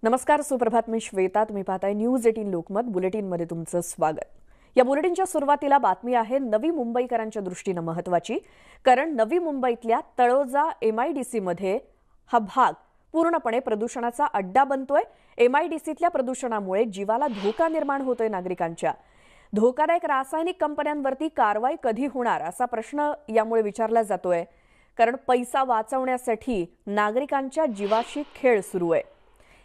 नमस्कार, सुप्रभात. मी श्वेता. तुम्ही पाहताय न्यूज 18 लोकमत. बुलेटिनमध्ये तुमचं स्वागत. या बुलेटिनच्या सुरुवातीला बातमी आहे नवी मुंबईकरांच्या दृष्टीने महत्त्वाची, कारण नवी मुंबईतल्या तळोजा MIDC मध्ये हा भाग पूर्णपणे प्रदूषणाचा अड्डा बनतोय. MIDCतल्या प्रदूषणामुळे जीवाला धोका निर्माण होतोय नागरिकांच्या. धोकादायक रासायनिक कंपन्यांवरती कारवाई कधी होणार असा प्रश्न यामुळे विचारला जातोय, कारण पैसा वाचवण्यासाठी नागरिकांच्या जीवाशी खेळ सुरू आहे.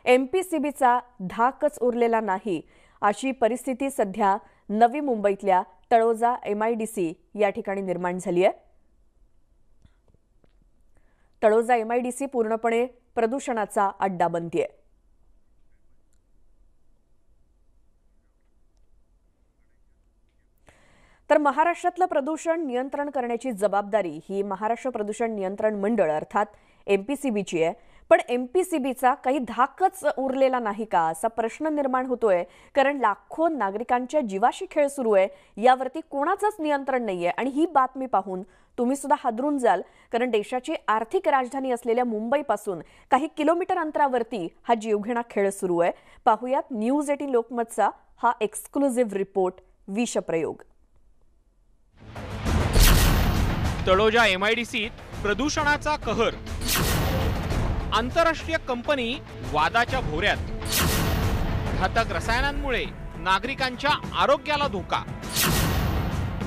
MPCBचा धाकच उरलेला नाही अशी परिस्थिती सध्या नवी मुंबईतल्या तळोजा MIDC या ठिकाणी निर्माण झाली आहे. तळोजा MIDC पूर्णपणे प्रदूषणाचा अड्डा बनतेय. तर महाराष्ट्रातलं प्रदूषण नियंत्रण करण्याची जबाबदारी ही महाराष्ट्र प्रदूषण नियंत्रण मंडळ अर्थात MPCBची आहे. पण MPCBचा काही धाकच उरलेला नाही का असा प्रश्न निर्माण होतोय, कारण लाखो नागरिकांच्या जीवाशी खेळ सुरू आहे. यावरती कोणाचंच नियंत्रण नाहीये. आणि ही बातमी पाहून तुम्ही सुद्धा हादरून जाल, कारण देशाची आर्थिक राजधानी असलेल्या मुंबईपासून काही किलोमीटर अंतरावरती हा जीवघेणा खेळ सुरू आहे. पाहूयात न्यूज 18 लोकमतचा हा एक्सक्लुझिव्ह रिपोर्ट. विषप्रयोग. तळोजा MIDCत प्रदूषणाचा कहर. आंतरराष्ट्रीय कंपनी वादाच्या भोवऱ्यात. घातक रसायनांमुळे नागरिकांच्या आरोग्याला धोका.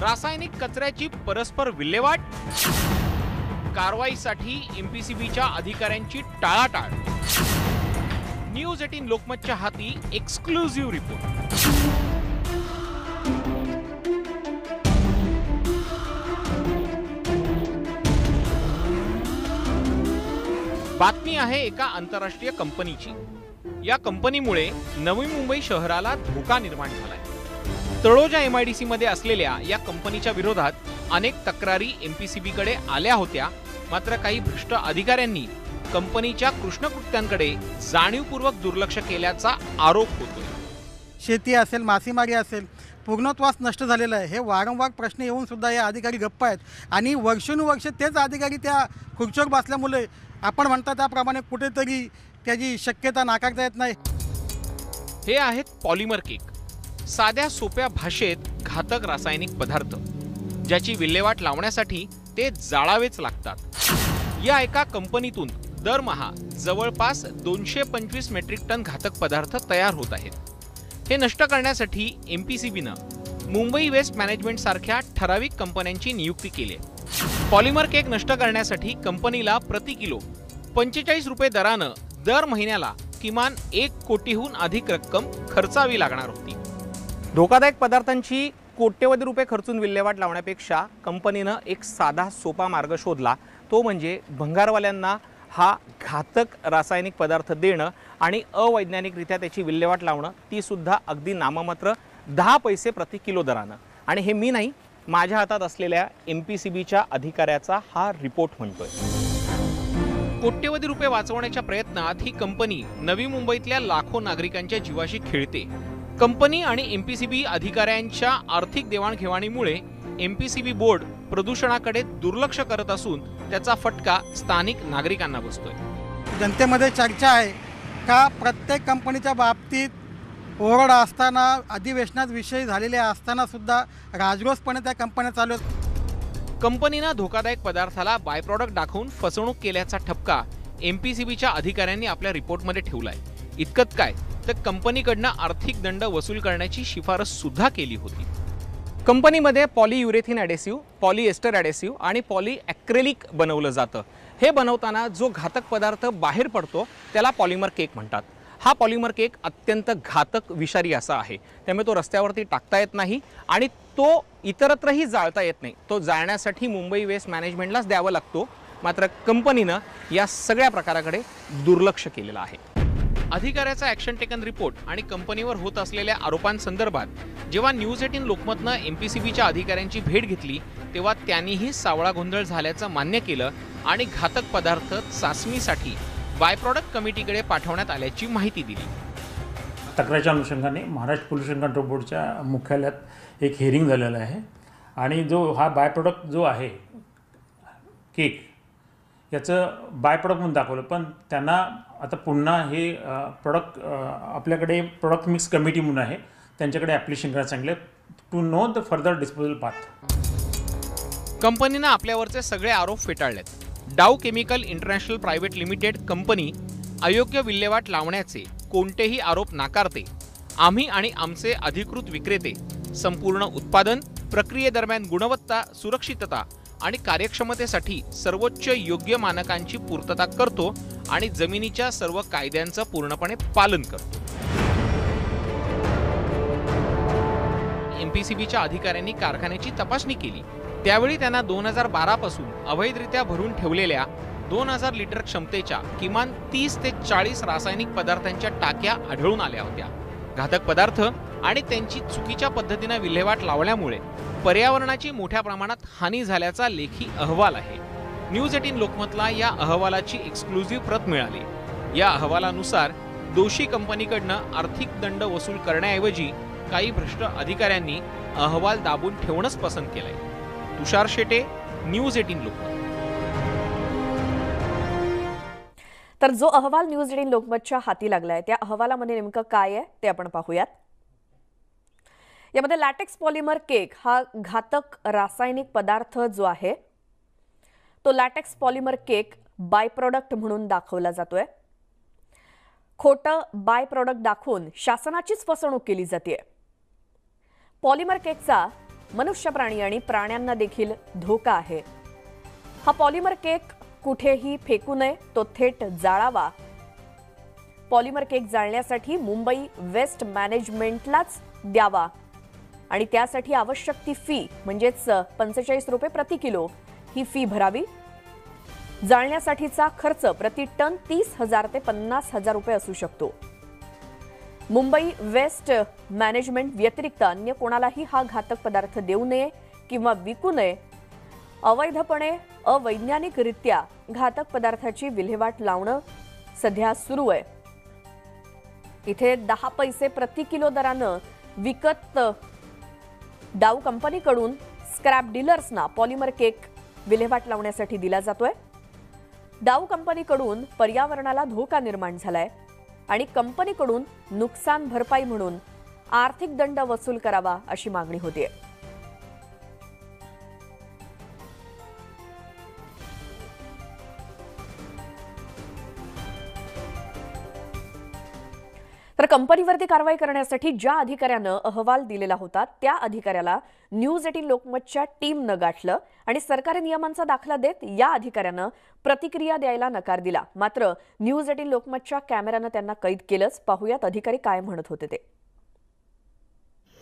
रासायनिक कचऱ्याची परस्पर विल्हेवाट. कारवाईसाठी MPCBच्या अधिकाऱ्यांची टाळाटाळ. न्यूज 18 लोकमतच्या हाती एक्सक्लुझिव्ह रिपोर्ट. बातमी आहे एका आंतरराष्ट्रीय कंपनीची. या कंपनीमुळे नवी मुंबई शहराला धोका निर्माण झालाय. तळोजा MIDC मध्ये असलेल्या या कंपनीच्या विरोधात अनेक तक्रारी MPCBकडे आल्या होत्या. मात्र काही भ्रष्ट अधिकाऱ्यांनी कंपनीच्या कृष्णकृत्यांकडे जाणीवपूर्वक दुर्लक्ष केल्याचा आरोप होतोय. शेती असेल, मासेमारी असेल, पूर्णत्वास नष्ट झालेला आहे. हे वारंवार प्रश्न येऊन सुद्धा हे अधिकारी गप्प आहेत. आणि वर्षानुवर्ष तेच अधिकारी त्या खुर्चीवर बसल्यामुळे आपण म्हणता त्याप्रमाणे कुठेतरी त्याची शक्यता नाकारता येत नाही. हे आहेत पॉलिमर केक. साध्या सोप्या भाषेत घातक रासायनिक पदार्थ, ज्याची विल्हेवाट लावण्यासाठी ते जाळावेच लागतात. या एका कंपनीतून दरमहा जवळपास 225 मेट्रिक टन घातक पदार्थ तयार होत आहेत. हे नष्ट करण्यासाठी MPCBनं मुंबई वेस्ट मॅनेजमेंट सारख्या ठराविक कंपन्यांची नियुक्ती केली आहे. पॉलिमर केक नष्ट करण्यासाठी कंपनीला प्रति किलो 45 रुपये दरानं दर महिन्याला किमान 1 कोटीहून अधिक रक्कम खर्चावी लागणार होती. धोकादायक पदार्थांची कोट्यवधी रुपये खर्चून विल्हेवाट लावण्यापेक्षा कंपनीनं एक साधा सोपा मार्ग शोधला. तो म्हणजे भंगारवाल्यांना हा घातक रासायनिक पदार्थ देणं आणि अवैज्ञानिकरित्या त्याची विल्हेवाट लावणं, ती सुद्धा अगदी नाममात्र 10 पैसे प्रति किलो दरानं. आणि हे मी नाही, माझ्या हातात असलेल्या MPCBच्या अधिकाऱ्याचा हा रिपोर्ट म्हणतोय. कोट्यवधी रुपये वाचवण्याच्या प्रयत्नात ही कंपनी नवी मुंबईतल्या लाखो नागरिकांच्या जीवाशी खेळते. कंपनी आणि MPCB अधिकाऱ्यांच्या आर्थिक देवाणघेवाणीमुळे MPCB बोर्ड प्रदूषणाकडे दुर्लक्ष करत असून त्याचा फटका स्थानिक नागरिकांना बसतोय. जनतेमध्ये चर्चा आहे का प्रत्येक कंपनीच्या बाबतीत ओरड असताना, अधिवेशनात विषय झालेले असताना सुद्धा राजरोसपणे त्या कंपन्या चालू आहेत. कंपनीनं धोकादायक पदार्थाला बाय प्रॉडक्ट दाखवून फसवणूक केल्याचा ठपका MPCBच्या अधिकाऱ्यांनी आपल्या रिपोर्टमध्ये ठेवलाय. इतकंच काय, तर कंपनीकडनं आर्थिक दंड वसूल करण्याची शिफारस सुद्धा केली होती. कंपनीमध्ये पॉलीयुरेथिन ॲडेसिव्ह, पॉलीएस्टर ॲडेसिव्ह आणि पॉलीॲक्रेलिक बनवलं जातं. हे बनवताना जो घातक पदार्थ बाहेर पडतो त्याला पॉलिमर केक म्हणतात. हा पॉलिमर केक अत्यंत घातक विषारी असा आहे. त्यामुळे तो रस्त्यावरती टाकता येत नाही आणि तो इतरत्रही जाळता येत नाही. तो जाळण्यासाठी मुंबई वेस्ट मॅनेजमेंटलाच द्यावा लागतो. मात्र कंपनीनं या सगळ्या प्रकाराकडे दुर्लक्ष केलेलं आहे. अधिकाऱ्याचा ॲक्शन टेकन रिपोर्ट आणि कंपनीवर होत असलेल्या आरोपांसंदर्भात जेव्हा न्यूज 18 लोकमतनं MPCBच्या अधिकाऱ्यांची भेट घेतली, तेव्हा त्यांनीही सावळा गोंधळ झाल्याचं मान्य केलं आणि घातक पदार्थ चाचणीसाठी बाय प्रॉडक्ट कमिटीकडे पाठवण्यात आल्याची माहिती दिली. तक्रारीच्या अनुषंगाने महाराष्ट्र पोल्युशन कंट्रोल बोर्डच्या मुख्यालयात एक हिअरिंग झालेलं आहे आणि जो हा बाय प्रॉडक्ट जो आहे केक, याचं बाय प्रॉडक्ट म्हणून दाखवलं, पण त्यांना आता पुन्हा हे प्रोडक्ट आपल्याकडे प्रोडक्ट मिक्स कमिटी म्हणून आहे, त्यांच्याकडे ॲप्लिकेशन करायला सांगितलं to know the further disposal path. कंपनीनं आपल्यावरचे सगळे आरोप फेटाळलेत. Dow chemical international private limited company अयोग्य विल्हेवाट लावण्याचे कोणतेही आरोप नाकारते. आम्ही आणि आमचे अधिकृत विक्रेते संपूर्ण उत्पादन प्रक्रियेदरम्यान गुणवत्ता, सुरक्षितता आणि कार्यक्षमतेसाठी सर्वोच्च योग्य मानकांची पूर्तता करतो आणि जमिनीच्या सर्व कायद्यांचं पूर्णपणे पालन करतो. एमपीसीबीच्या अधिकाऱ्यांनी कारखान्याची तपासणी केली. त्यावेळी त्यांना 2012 पासून अवैधरित्या भरून ठेवलेल्या 2000 लिटर क्षमतेच्या किमान 30 ते 40 रासायनिक पदार्थांच्या टाक्या आढळून आल्या होत्या. घातक पदार्थ आणि त्यांची चुकीच्या पद्धतीने विल्हेवाट लावल्यामुळे पर्यावरणाची मोठ्या प्रमाणात हानी झाल्याचा लेखी अहवाल आहे. न्यूज 18 लोकमतला या अहवालाची एक्सक्लुझिव्ह प्रत मिळाली. या अहवालानुसार दोषी कंपनीकडनं आर्थिक दंड वसूल करण्याऐवजी काही भ्रष्ट अधिकाऱ्यांनी अहवाल दाबून ठेवणंच पसंत केलंय. तुषार शेटे, न्यूज 18 लोकमत. तर जो अहवाल न्यूज 18 लोकमतच्या हाती लागलाय त्या अहवालामध्ये नेमकं काय आहे ते आपण पाहूयात. यामध्ये लॅटेक्स पॉलिमर केक हा घातक रासायनिक पदार्थ जो आहे तो LaTeX polymer cake by product म्हणून दाखवला जातोय. खोटं बाय प्रोडक्ट दाखवून शासनाचीच फसवणूक केली जाते. पॉलिमर केकचा मनुष्य, प्राणी आणि प्राण्यांना देखील धोका आहे. हा पॉलिमर केक कुठेही फेकू नये, तो थेट जाळावा. पॉलिमर केक जाळण्यासाठी मुंबई वेस्ट मॅनेजमेंटलाच द्यावा आणि त्यासाठी आवश्यक ती फी म्हणजेच 45 रुपये प्रति किलो ही फी भरावी. जाळण्यासाठीचा खर्च प्रति टन 30,000 ते 50,000 रुपये असू शकतो. मुंबई वेस्ट मॅनेजमेंट व्यतिरिक्त अन्य कोणालाही हा घातक पदार्थ देऊ नये किंवा विकू नये. अवैधपणे अवैज्ञानिकरित्या घातक पदार्थाची विल्हेवाट लावणं सध्या सुरू आहे. इथे 10 पैसे प्रति किलो दरानं विकत डाऊ कंपनीकडून स्क्रॅप डीलर्सना पॉलिमर केक विल्हेवाट लावण्यासाठी दिला जातोय. डाऊ कंपनीकडून पर्यावरणाला धोका निर्माण झालाय आणि कंपनीकडून नुकसान भरपाई म्हणून आर्थिक दंड वसूल करावा अशी मागणी होतीये. तर कंपनीवरती कारवाई करण्यासाठी ज्या अधिकाऱ्यानं अहवाल दिलेला होता त्या अधिकाऱ्याला न्यूज 18 लोकमतच्या टीमनं गाठलं आणि सरकारी नियमांचा दाखला देत या अधिकाऱ्यानं प्रतिक्रिया द्यायला नकार दिला. मात्र न्यूज 18 लोकमतच्या कॅमेऱ्यानं त्यांना कैद केलंच. पाहूयात अधिकारी काय म्हणत होते ते.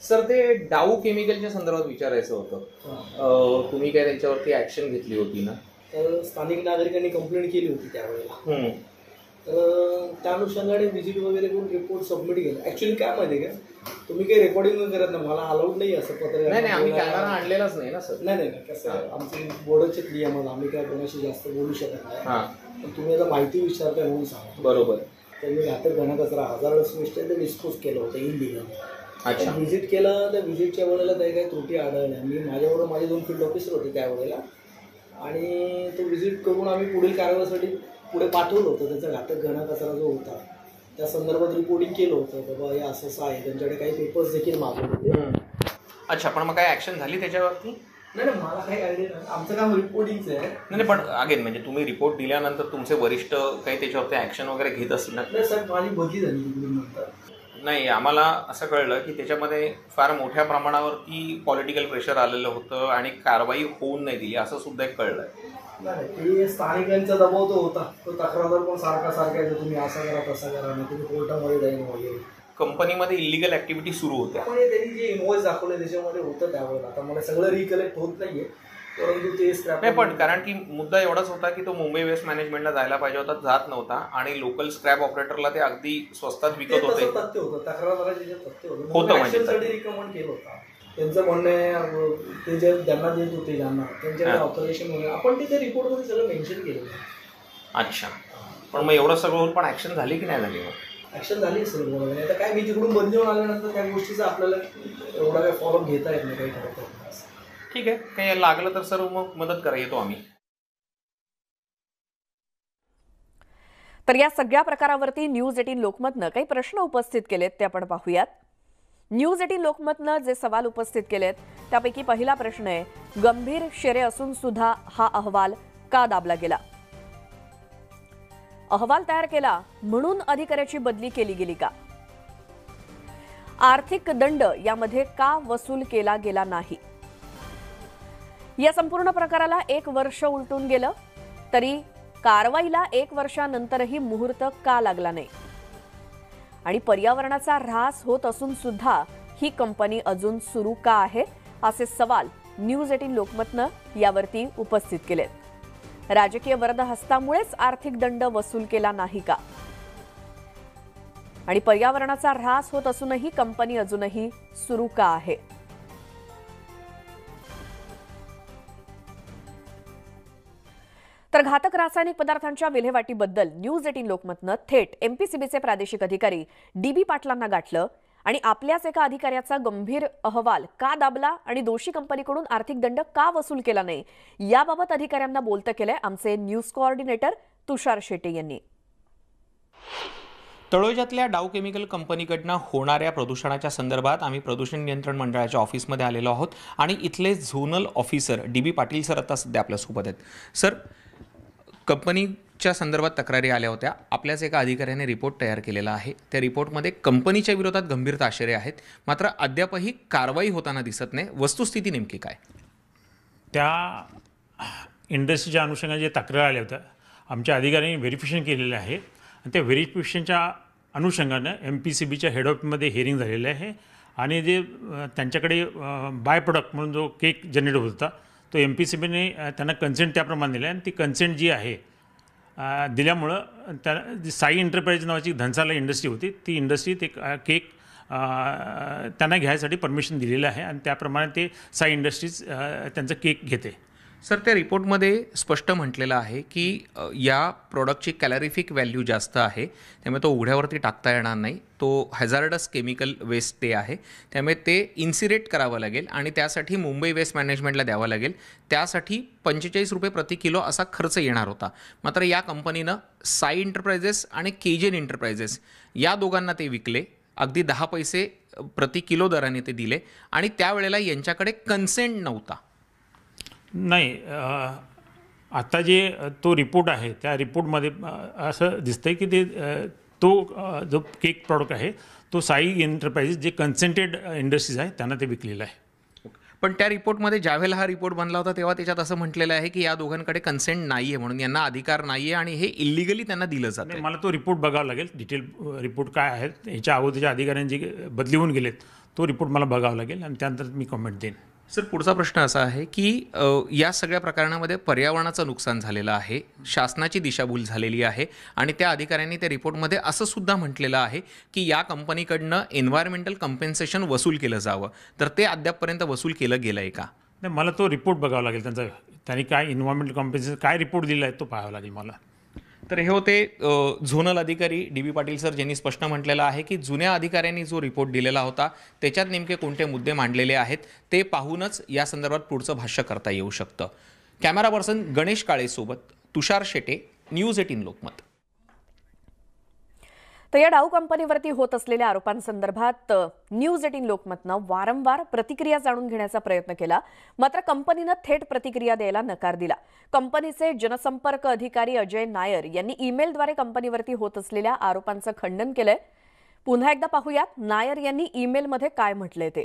सर, ते डाऊ केमिकलच्या संदर्भात विचारायचं होतं. तुम्ही काय त्यांच्यावरती ऍक्शन घेतली होती ना? तर स्थानिक नागरिकांनी कंप्लेंट केली होती त्यावेळेला. तर त्या अनुषंगाने व्हिजिट वगैरे करून रिपोर्ट सबमिट केला. ऍक्च्युली काय माहिती आहे का, तुम्ही काही रेकॉर्डिंग करत नाही, मला अलाउड नाही असं पत्र. नाही, आम्ही कॅमेरा आणलेलाच नाही ना सर. नाही कसं आहे, आमचे बोर्डाचे नियम, आम्ही काय कोणाशी जास्त बोलू शकत नाही. पण तुम्ही आता माहिती विचारताय म्हणून सांगा. बरोबर. तर मी घातक घनकचरा हजारडस मिस्टेक ते डिस्पोज केलं होतं इनलिगल. व्हिजिट केलं, त्या व्हिजिटच्या वेळेला काही काही त्रुटी आढळल्या. मी माझ्याबरोबर माझे 2 फील्ड ऑफिसर होते त्यावेळेला आणि तो व्हिजिट करून आम्ही पुढील कारवाईसाठी पुढे पाठवलं होतं. त्याचा घातक घनकचरा जो होता त्या संदर्भात रिपोर्टिंग केलं होतं. बाबा हे असं आहे, त्यांच्याकडे काही पेपर्स देखील मागवले होते. अच्छा, पण मग काय ऍक्शन झाली त्याच्यावरती? नाही, मला काही आयडिया नाही. आमचं काम रिपोर्टिंगचं आहे. नाही, पण अगेन म्हणजे तुम्ही रिपोर्ट दिल्यानंतर तुमचे वरिष्ठ काही त्याच्यावरती ऍक्शन वगैरे घेत असतील ना? नाही सर, माझी बदली झाली तिकडून नंतर. नाही, आम्हाला असं कळलं की त्याच्यामध्ये फार मोठ्या प्रमाणावरती पॉलिटिकल प्रेशर आलेलं होतं आणि कारवाई होऊन नाही दिली असं सुद्धा एक कळलं. नाही, ते स्थानिकांचा दबाव तो होता. तो तक्रारदार पण सारखा येतो, तुम्ही असं करा तसं करा, नाही तुम्ही कोर्टामध्ये जाईन वगैरे. कंपनीमध्ये इलिगल ऍक्टिव्हिटी सुरू होत्या. पण त्यांनी जे इनवॉइस दाखवले त्याच्यामध्ये होतं त्यावेळेला. आता मला सगळं रिकलेक्ट होत नाहीये, परंतु ते नाही. पण कारण की मुद्दा एवढाच होता की तो मुंबई वेस्ट मॅनेजमेंटला जायला पाहिजे होता, जात नव्हता आणि लोकल स्क्रॅप ऑपरेटरला ते अगदी स्वस्तात विकत होते. तथ्य होतं, तक्रारदाराचे जे तथ्य होतं म्हणजे रिकमेंड केलं होतं. त्यांचं म्हणणं आहे ते जे ज्यांना देत होते ज्यांना त्यांच्याकडे ऑथरायझेशन वगैरे आपण तिथे रिपोर्टमध्ये सगळं मेन्शन केलं. अच्छा, पण मग एवढं सगळं होऊन पण ऍक्शन झाली की नाही झाली? मग ऍक्शन झाली सर. बरोबर. आता काय, मी तिकडून बंदी होऊन आल्यानंतर त्या गोष्टीचा आपल्याला एवढा काही फॉलोअप घेता येत नाही, काही करता येत नाही. ठीक आहे, काही लागलं तर सर मग मदत करा, येतो आम्ही. तर या सगळ्या प्रकारावरती न्यूज 18 लोकमतनं काही प्रश्न उपस्थित केलेत ते आपण पाहूयात. न्यूज 18 लोकमतनं जे सवाल उपस्थित केलेत त्यापैकी पहिला प्रश्न आहे, गंभीर शेरे असून सुद्धा हा अहवाल का दाबला गेला? अहवाल तयार केला म्हणून अधिकाऱ्याची बदली केली गेली का? आर्थिक दंड यामध्ये का वसूल केला गेला नाही? या संपूर्ण प्रकाराला 1 वर्ष उलटून गेलं तरी कारवाईला 1 वर्षानंतरही मुहूर्त का लागला नाही? आणि पर्यावरणाचा ऱ्हास होत असून सुद्धा ही कंपनी अजून सुरू का आहे, असे सवाल न्यूज 18 लोकमतनं यावरती उपस्थित केलेत. राजकीय वरदहस्तामुळेच आर्थिक दंड वसूल केला नाही का? आणि पर्यावरणाचा ऱ्हास होत असूनही कंपनी अजूनही सुरू का आहे? तर घातक रासायनिक पदार्थांच्या विल्हेवाटीबद्दल न्यूज 18 लोकमतनं थेट एमपीसीबीचे प्रादेशिक अधिकारी डी.बी. पाटलांना गाठलं आणि आपल्याच एका अधिकाऱ्याचा गंभीर अहवाल का दाबला आणि दोषी कंपनीकडून आर्थिक दंड का वसूल केला नाही, याबाबत अधिकाऱ्यांना बोलतं केलंय आमचे न्यूज कोऑर्डिनेटर तुषार शेटे यांनी. तळोजातल्या डाव केमिकल कंपनीकडनं होणाऱ्या प्रदूषणाच्या संदर्भात आम्ही प्रदूषण नियंत्रण मंडळाच्या ऑफिसमध्ये आलेलो आहोत आणि इथले zonal officer DB. Patil sir आता सध्या आपल्यासोबत आहेत. सर, कंपनीच्या संदर्भात तक्रारी आल्या होत्या. आपल्याच एका अधिकाऱ्याने रिपोर्ट तयार केलेला आहे. त्या रिपोर्टमध्ये कंपनीच्या विरोधात गंभीर ताशेरे आहेत, मात्र अद्यापही कारवाई होताना दिसत नाही. वस्तुस्थिती नेमकी काय? त्या इंडस्ट्रीच्या अनुषंगाने जे तक्रार आल्या होत्या, आमच्या अधिकाऱ्यांनी व्हेरिफिकेशन केलेलं आहे आणि त्या व्हेरिफिकेशनच्या अनुषंगानं MPCBच्या हेड ऑफिसमध्ये हिअरिंग झालेलं आहे आणि जे त्यांच्याकडे बाय प्रोडक्ट म्हणून जो केक जनरेट होत होता तो MPCBने त्यांना कन्सेंट त्याप्रमाणे दिला आणि ती कन्सेंट जी आहे दिल्यामुळं त्या जी साई एंटरप्राइज नावाची धनसाला इंडस्ट्री होती, ती इंडस्ट्री ते केक त्यांना घ्यायसाठी परमिशन दिलेलं आहे आणि त्याप्रमाणे ते साई इंडस्ट्रीज त्यांचं केक घेते. सर, त्या रिपोर्टमध्ये स्पष्ट म्हटलेलं आहे की या प्रॉडक्टची कॅलरिफिक व्हॅल्यू जास्त आहे, त्यामुळे तो उघड्यावरती टाकता येणार नाही. तो हॅझार्डस केमिकल वेस्ट ते आहे, त्यामुळे ते इन्सिरेट करावं लागेल आणि त्यासाठी मुंबई वेस्ट मॅनेजमेंटला द्यावं लागेल. त्यासाठी 45 रुपये प्रति किलो असा खर्च येणार होता. मात्र या कंपनीनं साई एंटरप्राइजेस आणि केजेन एंटरप्राइजेस या दोघांना ते विकले. अगदी 10 पैसे प्रति किलो दराने ते दिले आणि त्यावेळेला यांच्याकडे कन्सेंट नव्हता. नाही, आता जे तो रिपोर्ट आहे त्या रिपोर्टमध्ये असं दिसतंय की ते तो जो केक प्रॉडक्ट आहे तो साई एंटरप्राइजेस जे कन्सेंटेड इंडस्ट्रीज आहे त्यांना ते विकलेलं आहे. पण त्या रिपोर्टमध्ये ज्यावेळेला हा रिपोर्ट बनला होता तेव्हा त्याच्यात असं म्हटलेलं आहे की या दोघांकडे कन्सेंट नाही आहे, म्हणून यांना अधिकार नाही आहे आणि हे इलिगली त्यांना दिलं जातं. मला तो रिपोर्ट बघावा लागेल, डिटेल रिपोर्ट काय आहे, ह्याच्या अगोदरच्या अधिकाऱ्यांनी जे बदली होऊन गेलेत तो रिपोर्ट मला बघावा लागेल आणि त्यानंतर मी कमेंट देईन. सर, पुढचा प्रश्न असा आहे की या सगळ्या प्रकरणामध्ये पर्यावरणाचं नुकसान झालेलं आहे, शासनाची दिशाभूल झालेली आहे आणि त्या अधिकाऱ्यांनी त्या रिपोर्टमध्ये असं सुद्धा म्हटलेलं आहे की या कंपनीकडनं एन्व्हायरमेंटल कम्पेन्सेशन वसूल केलं जावं, तर ते अद्यापपर्यंत वसूल केलं गेलं आहे का? नाही, मला तो रिपोर्ट बघावा लागेल त्यांचा, त्यांनी काय एन्व्हायरमेंटल कम्पेन्सेशन काय रिपोर्ट दिला आहे तो पाहावा लागेल मला. तर हे होते झोनल अधिकारी डी.बी. पाटील सर, ज्यांनी स्पष्ट म्हटलेलं आहे की जुन्या अधिकाऱ्यांनी जो रिपोर्ट दिलेला होता त्याच्यात नेमके कोणते मुद्दे मांडलेले आहेत ते पाहूनच या संदर्भात पुढचं भाष्य करता येऊ शकतं. कॅमेरा पर्सन गणेश काळेसोबत तुषार शेटे, न्यूज 18 लोकमत. तर या डाऊ कंपनीवरती होत असलेल्या आरोपांसंदर्भात न्यूज 18 लोकमतनं वारंवार प्रतिक्रिया जाणून घेण्याचा प्रयत्न केला, मात्र कंपनीनं थेट प्रतिक्रिया द्यायला नकार दिला. कंपनीचे जनसंपर्क अधिकारी अजय नायर यांनी ईमेलद्वारे कंपनीवरती होत असलेल्या आरोपांचं खंडन केलंय. पुन्हा एकदा पाहूयात नायर यांनी ईमेलमध्ये काय म्हटलंय ते.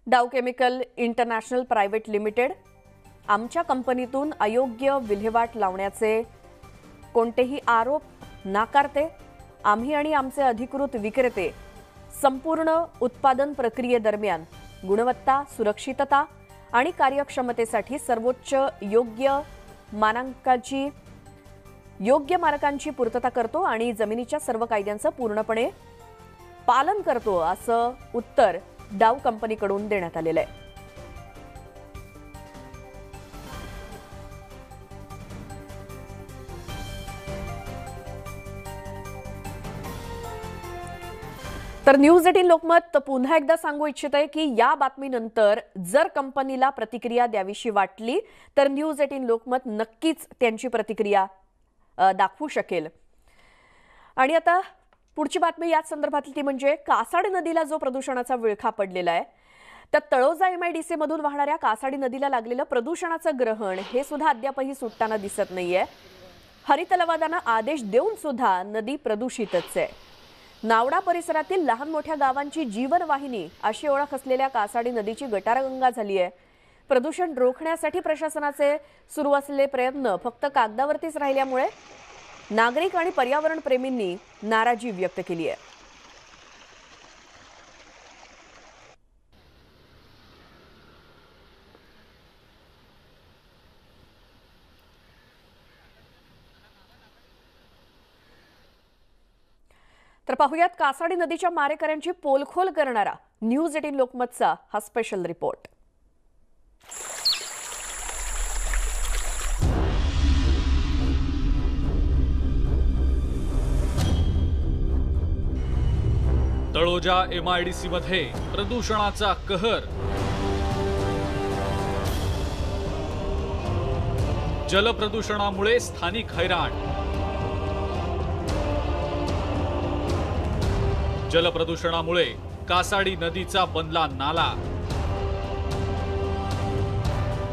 डाव केमिकल इंटरनॅशनल प्रायव्हेट लिमिटेड, आमच्या कंपनीतून अयोग्य विल्हेवाट लावण्याचे कोणतेही आरोप नाकारते. आम्ही आणि आमचे अधिकृत विक्रेते संपूर्ण उत्पादन प्रक्रियेदरम्यान गुणवत्ता, सुरक्षितता आणि कार्यक्षमतेसाठी सर्वोच्च योग्य मानकांची पूर्तता करतो आणि जमिनीच्या सर्व कायद्यांचं पूर्णपणे पालन करतो, असं उत्तर डाव कंपनीकडून देण्यात आलेलं आहे. तर न्यूज 18 लोकमत पुन्हा एकदा सांगू इच्छित आहे की या बातमीनंतर जर कंपनीला प्रतिक्रिया द्यावीशी वाटली तर न्यूज 18 लोकमत नक्कीच त्यांची प्रतिक्रिया दाखवू शकेल। आणि आता पुढची बातमी याच संदर्भातली ती म्हणजे कासाडी नदीला जो प्रदूषणाचा विळखा पडलेला आहे, तर तळोजा MIDC मधून वाहणाऱ्या कासाडी नदीला लागलेलं प्रदूषणाचं ग्रहण हे सुद्धा अद्यापही सुटताना दिसत नाहीये। हरित लवादानं आदेश देऊन सुद्धा नदी प्रदूषितच आहे। नावडा परिसरातील लहान मोठ्या गावांची जीवनवाहिनी अशी ओळख असलेल्या कासाडी नदीची गटारगंगा झाली आहे। प्रदूषण रोखण्यासाठी प्रशासनाचे सुरू असलेले प्रयत्न फक्त कागदावरतीच राहिल्यामुळे नागरिक आणि पर्यावरण प्रेमींनी नाराजी व्यक्त केली आहे। तर पाहुयात कासाडी नदीच्या मारेकऱ्यांची पोलखोल करणारा न्यूज 18 लोकमतचा हा स्पेशल रिपोर्ट। तळोजा MIDC मध्ये प्रदूषणाचा कहर। जलप्रदूषणामुळे स्थानिक हैराण। जलप्रदूषणामुळे कासाडी नदीचा बनला नाला।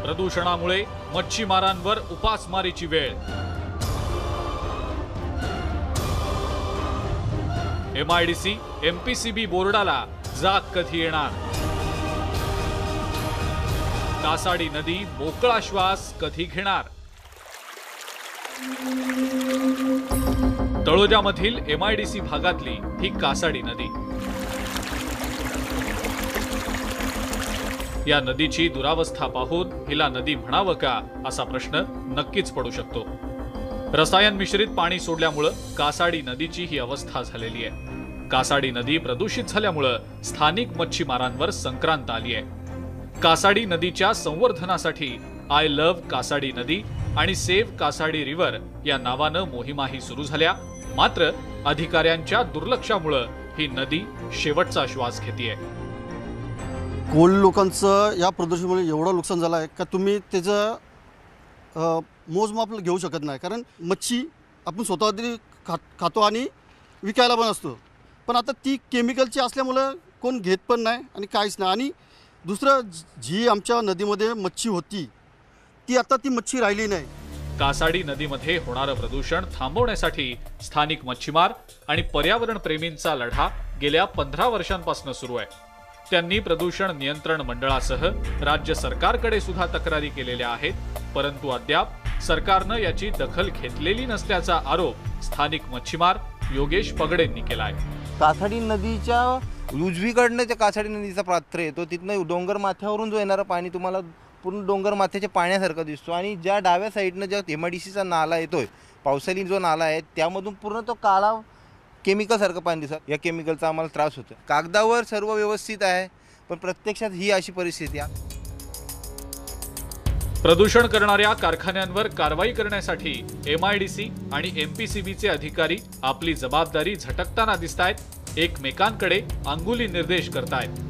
प्रदूषणामुळे मच्छीमारांवर उपासमारीची वेळ। MIDC MPCB बोर्डाला जाग कधी येणार? कासाडी नदी मोकळा श्वास कधी घेणार? तळोजामधील MIDC भागातली ही कासाडी नदी। या नदीची दुरावस्था पाहून हिला नदी म्हणावं का असा प्रश्न नक्कीच पडू शकतो। रसायन मिश्रित पाणी सोडल्यामुळे कासाडी नदीची ही अवस्था झालेली आहे। कासाडी नदी प्रदूषित झाल्यामुळे स्थानिक मच्छीमारांवर संक्रांत आली आहे। कासाडी नदीच्या संवर्धनासाठी आय लव्ह कासाडी नदी आणि सेव्ह कासाडी रिव्हर या नावानं मोहिमाही सुरू झाल्या। मात्र अधिकाऱ्यांच्या दुर्लक्षामुळे ही नदी शेवटचा श्वास घेतेय। कोल लोकांचं या प्रदूषणामुळे एवढं नुकसान झालं आहे का तुम्ही त्याचं मोजमाप घेऊ शकत नाही। कारण मच्छी आपण स्वतः तरी खातो आणि विकायला पण असतो, पण आता ती केमिकलची असल्यामुळे कोण घेत पण नाही आणि काहीच नाही। आणि दुसरं जी आमच्या नदीमध्ये मच्छी होती ती आता ती मच्छी राहिली नाही। कासाडी नदीमध्ये होणारं प्रदूषण थांबवण्यासाठी स्थानिक मच्छीमार आणि पर्यावरण प्रेमींचा लढा गेल्या 15 वर्षांपासून सुरू आहे। त्यांनी प्रदूषण नियंत्रण मंडळासह राज्य सरकारकडे सुद्धा तक्रारी केलेल्या आहेत, परंतु अद्याप सरकारनं याची दखल घेतलेली नसल्याचा आरोप स्थानिक मच्छीमार योगेश पगडेंनी केलाय। कासाडी नदीच्या उजवीकडनं त्या कासाडी नदीचा पात्र येतो, तिथनं डोंगर माथ्यावरून जो येणारं पाणी तुम्हाला पूर्ण डोंगर माथ्याच्या पाण्यासारखा दिसतो। आणि ज्या डाव्या साईडनं ज्या MIDCचा नाला येतोय, पावसाळी जो नाला आहे त्यामधून पूर्ण तो काळा केमिकलसारखं पाणी दिसत। या केमिकलचा आम्हाला त्रास होतो। कागदावर सर्व व्यवस्थित आहे, पण प्रत्यक्षात ही अशी परिस्थिती आहे। प्रदूषण करणाऱ्या कारखान्यांवर कारवाई करण्यासाठी MIDC आणि MPCBचे अधिकारी आपली जबाबदारी झटकताना दिसतायत, एकमेकांकडे अंगुली निर्देश करतायत।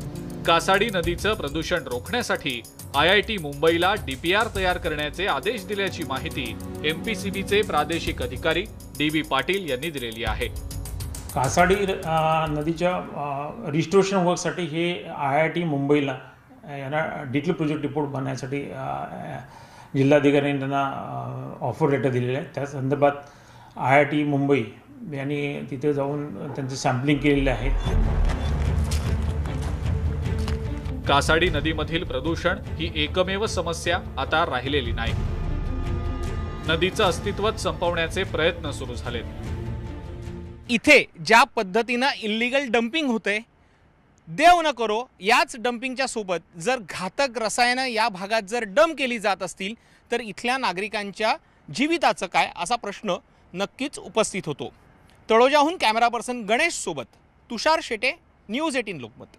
कासाडी नदीचं प्रदूषण रोखण्यासाठी IIT मुंबईला DPR तयार करण्याचे आदेश दिल्याची माहिती MPCBचे प्रादेशिक अधिकारी DB पाटील यांनी दिलेली आहे। कासाडी नदीच्या रिस्टोरेशन वर्कसाठी हे IIT मुंबईला यांना डिटेल प्रोजेक्ट रिपोर्ट बनवण्यासाठी जिल्हाधिकाऱ्यांनी त्यांना ऑफर लेटर दिलेलं आहे। त्या संदर्भात IIT मुंबई यांनी तिथे जाऊन त्यांचं सॅम्पलिंग केलेलं आहे। कासाडी नदीमधील प्रदूषण ही एकमेव समस्या आता राहिलेली नाही। नदीचं अस्तित्वच संपवण्याचे प्रयत्न सुरू झालेत। इथे ज्या पद्धतीनं इल्लीगल डंपिंग होते, देव न करो याच डंपिंगच्या सोबत जर घातक रसायनं या भागात जर डंप केली जात असतील तर इथल्या नागरिकांच्या जीविताचं काय असा प्रश्न नक्कीच उपस्थित होतो। तळोजाहून कॅमेरा पर्सन गणेश सोबत तुषार शेटे, न्यूज 18 लोकमत।